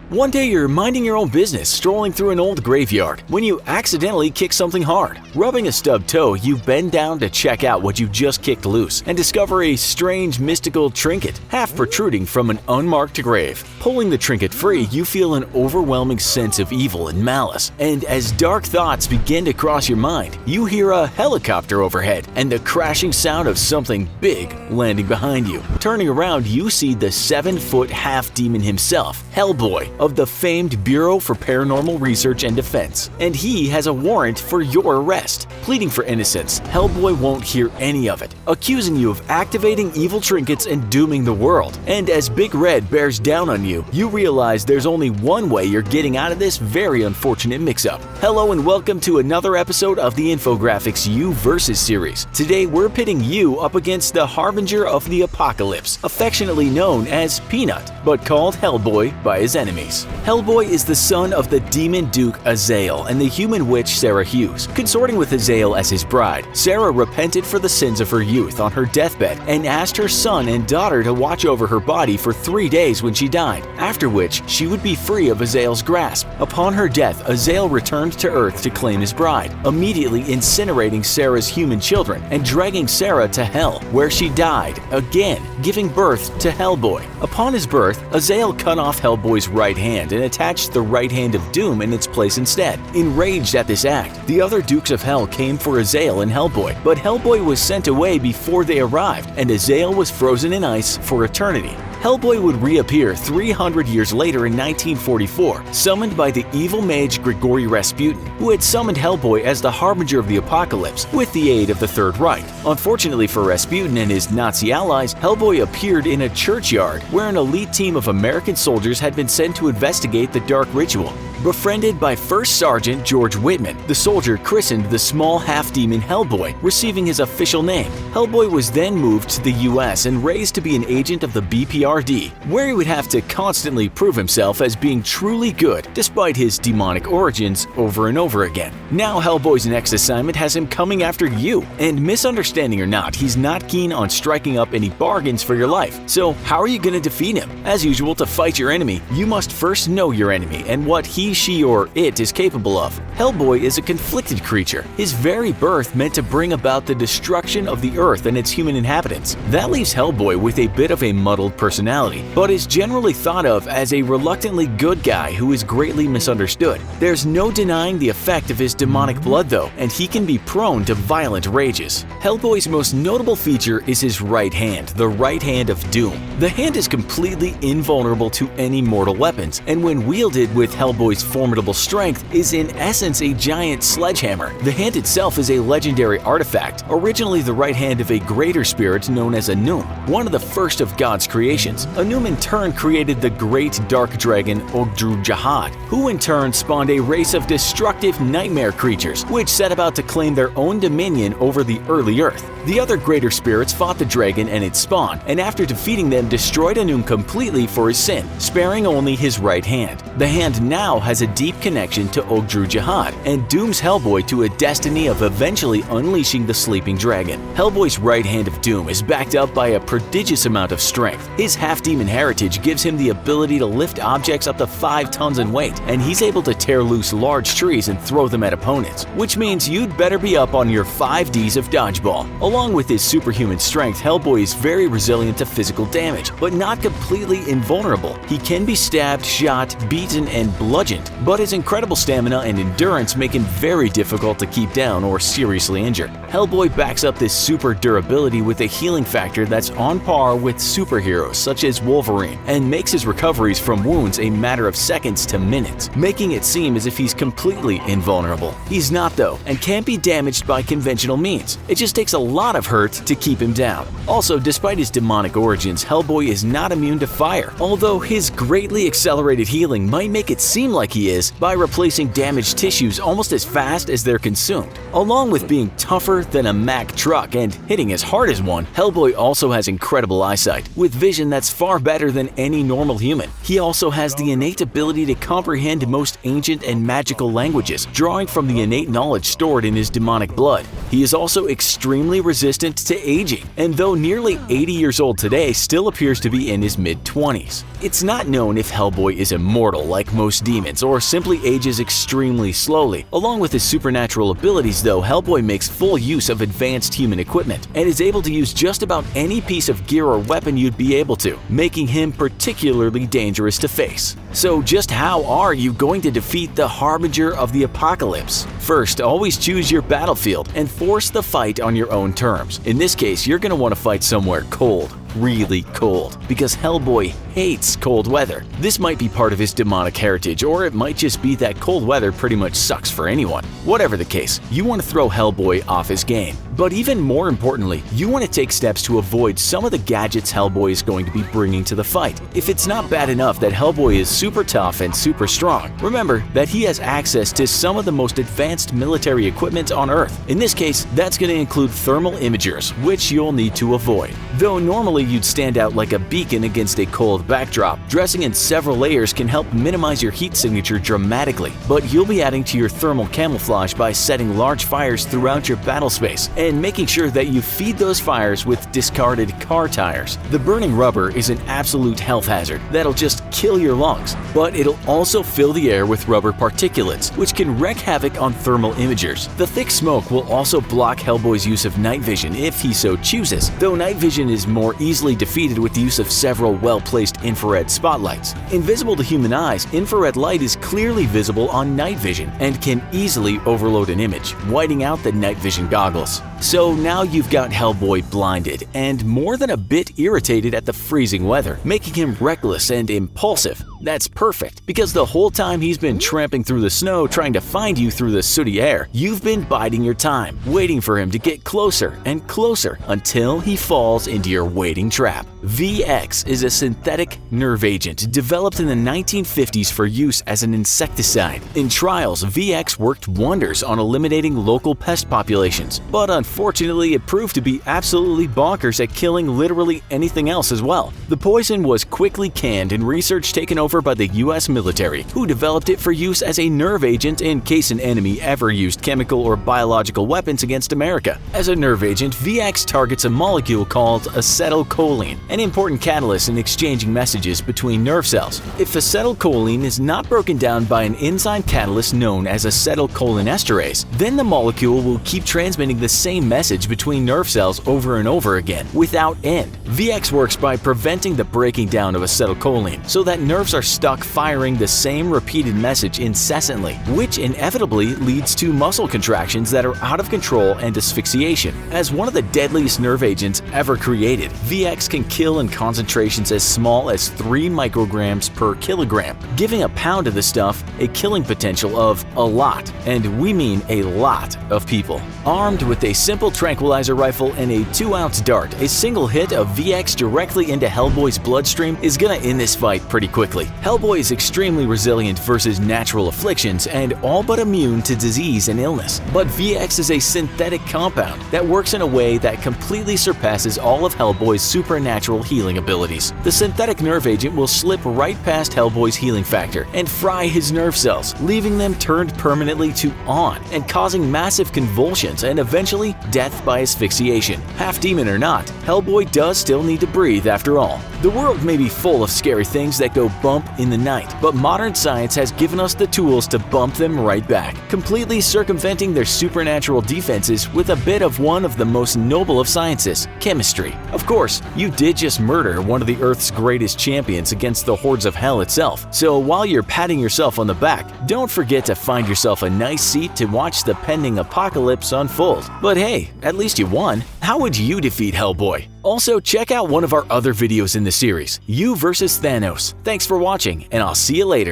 One day you're minding your own business, strolling through an old graveyard, when you accidentally kick something hard. Rubbing a stubbed toe, you bend down to check out what you just kicked loose and discover a strange mystical trinket, half protruding from an unmarked grave. Pulling the trinket free, you feel an overwhelming sense of evil and malice, and as dark thoughts begin to cross your mind, you hear a helicopter overhead and the crashing sound of something big landing behind you. Turning around, you see the 7-foot half-demon himself, Hellboy, of the famed Bureau for Paranormal Research and Defense, and he has a warrant for your arrest. Pleading for innocence, Hellboy won't hear any of it, accusing you of activating evil trinkets and dooming the world. And as Big Red bears down on you, you realize there's only one way you're getting out of this very unfortunate mix-up. Hello and welcome to another episode of the Infographics You vs. series. Today we're pitting you up against the Harbinger of the Apocalypse, affectionately known as Peanut, but called Hellboy by his enemies. Hellboy is the son of the demon Duke Azael and the human witch Sarah Hughes. Consorting with Azael as his bride, Sarah repented for the sins of her youth on her deathbed and asked her son and daughter to watch over her body for 3 days when she died, after which she would be free of Azael's grasp. Upon her death, Azael returned to Earth to claim his bride, immediately incinerating Sarah's human children and dragging Sarah to Hell, where she died, again giving birth to Hellboy. Upon his birth, Azael cut off Hellboy's right hand and attached the right hand of Doom in its place instead. Enraged at this act, the other Dukes of Hell came for Azael and Hellboy, but Hellboy was sent away before they arrived, and Azael was frozen in ice for eternity. Hellboy would reappear 300 years later in 1944, summoned by the evil mage Grigory Rasputin, who had summoned Hellboy as the Harbinger of the Apocalypse with the aid of the Third Reich. Unfortunately for Rasputin and his Nazi allies, Hellboy appeared in a churchyard where an elite team of American soldiers had been sent to investigate the dark ritual. Befriended by First Sergeant George Whitman, the soldier christened the small half-demon Hellboy, receiving his official name. Hellboy was then moved to the US and raised to be an agent of the BPRD, where he would have to constantly prove himself as being truly good, despite his demonic origins over and over again. Now Hellboy's next assignment has him coming after you, and misunderstanding or not, he's not keen on striking up any bargains for your life. So how are you going to defeat him? As usual, to fight your enemy, you must first know your enemy and what he, she, or it is capable of. Hellboy is a conflicted creature, his very birth meant to bring about the destruction of the Earth and its human inhabitants. That leaves Hellboy with a bit of a muddled personality, but is generally thought of as a reluctantly good guy who is greatly misunderstood. There's no denying the effect of his demonic blood though, and he can be prone to violent rages. Hellboy's most notable feature is his right hand, the right hand of Doom. The hand is completely invulnerable to any mortal weapons, and when wielded with Hellboy's formidable strength, is in essence a giant sledgehammer. The hand itself is a legendary artifact, originally the right hand of a greater spirit known as Anum, one of the first of God's creations. Anum in turn created the great dark dragon Ogdru Jahad, who in turn spawned a race of destructive nightmare creatures, which set about to claim their own dominion over the early Earth. The other greater spirits fought the dragon and its spawn, and after defeating them destroyed Anum completely for his sin, sparing only his right hand. The hand now has a deep connection to Ogdru Jahad and dooms Hellboy to a destiny of eventually unleashing the sleeping dragon. Hellboy's right hand of Doom is backed up by a prodigious amount of strength. His half-demon heritage gives him the ability to lift objects up to 5 tons in weight, and he's able to tear loose large trees and throw them at opponents, which means you'd better be up on your 5 Ds of dodgeball. Along with his superhuman strength, Hellboy is very resilient to physical damage, but not completely invulnerable. He can be stabbed, shot, beaten, and bludgeoned, but his incredible stamina and endurance make him very difficult to keep down or seriously injured. Hellboy backs up this super durability with a healing factor that's on par with superheroes such as Wolverine, and makes his recoveries from wounds a matter of seconds to minutes, making it seem as if he's completely invulnerable. He's not though, and can't be damaged by conventional means. It just takes a lot of hurt to keep him down. Also, despite his demonic origins, Hellboy is not immune to fire, although his greatly accelerated healing might make it seem like he is by replacing damaged tissues almost as fast as they're consumed. Along with being tougher than a Mack truck and hitting as hard as one, Hellboy also has incredible eyesight, with vision that's far better than any normal human. He also has the innate ability to comprehend most ancient and magical languages, drawing from the innate knowledge stored in his demonic blood. He is also extremely resistant to aging, and though nearly 80 years old today, still appears to be in his mid-20s. It's not known if Hellboy is immortal like most demons or simply ages extremely slowly. Along with his supernatural abilities though, Hellboy makes full use of advanced human equipment and is able to use just about any piece of gear or weapon you'd be able to, making him particularly dangerous to face. So just how are you going to defeat the Harbinger of the Apocalypse? First, always choose your battlefield and force the fight on your own terms. In this case, you're going to want to fight somewhere cold. Really cold, because Hellboy hates cold weather. This might be part of his demonic heritage, or it might just be that cold weather pretty much sucks for anyone. Whatever the case, you want to throw Hellboy off his game. But even more importantly, you want to take steps to avoid some of the gadgets Hellboy is going to be bringing to the fight. If it's not bad enough that Hellboy is super tough and super strong, remember that he has access to some of the most advanced military equipment on Earth. In this case, that's going to include thermal imagers, which you'll need to avoid. Though normally you'd stand out like a beacon against a cold backdrop, dressing in several layers can help minimize your heat signature dramatically. But you'll be adding to your thermal camouflage by setting large fires throughout your battle space and making sure that you feed those fires with discarded car tires. The burning rubber is an absolute health hazard that'll just kill your lungs, but it'll also fill the air with rubber particulates, which can wreak havoc on thermal imagers. The thick smoke will also block Hellboy's use of night vision if he so chooses, though night vision is more easily defeated with the use of several well-placed infrared spotlights. Invisible to human eyes, infrared light is clearly visible on night vision and can easily overload an image, whiting out the night vision goggles. So now you've got Hellboy blinded and more than a bit irritated at the freezing weather, making him reckless and impulsive. That's perfect, because the whole time he's been tramping through the snow trying to find you through the sooty air, you've been biding your time, waiting for him to get closer and closer until he falls into your waiting trap. VX is a synthetic nerve agent developed in the 1950s for use as an insecticide. In trials, VX worked wonders on eliminating local pest populations, but unfortunately it proved to be absolutely bonkers at killing literally anything else as well. The poison was quickly canned and research taken over by the US military, who developed it for use as a nerve agent in case an enemy ever used chemical or biological weapons against America. As a nerve agent, VX targets a molecule called acetylcholine, an important catalyst in exchanging messages between nerve cells. If acetylcholine is not broken down by an enzyme catalyst known as acetylcholinesterase, then the molecule will keep transmitting the same message between nerve cells over and over again, without end. VX works by preventing the breaking down of acetylcholine, so that nerves are stuck firing the same repeated message incessantly, which inevitably leads to muscle contractions that are out of control and asphyxiation. As one of the deadliest nerve agents ever created, VX can kill in concentrations as small as 3 micrograms per kilogram, giving a pound of the stuff a killing potential of a lot, and we mean a lot, of people. Armed with a simple tranquilizer rifle and a 2-ounce dart, a single hit of VX directly into Hellboy's bloodstream is gonna end this fight pretty quickly. Hellboy is extremely resilient versus natural afflictions and all but immune to disease and illness. But VX is a synthetic compound that works in a way that completely surpasses all of Hellboy's supernatural healing abilities. The synthetic nerve agent will slip right past Hellboy's healing factor and fry his nerve cells, leaving them turned permanently to on and causing massive convulsions and eventually death by asphyxiation. Half demon or not, Hellboy does still need to breathe after all. The world may be full of scary things that go bump in the night, but modern science has given us the tools to bump them right back, completely circumventing their supernatural defenses with a bit of one of the most noble of sciences, chemistry. Of course, you did just murder one of the Earth's greatest champions against the hordes of hell itself, so while you're patting yourself on the back, don't forget to find yourself a nice seat to watch the pending apocalypse unfold. But hey, at least you won. How would you defeat Hellboy? Also, check out one of our other videos in the series, You vs. Thanos. Thanks for watching, and I'll see you later.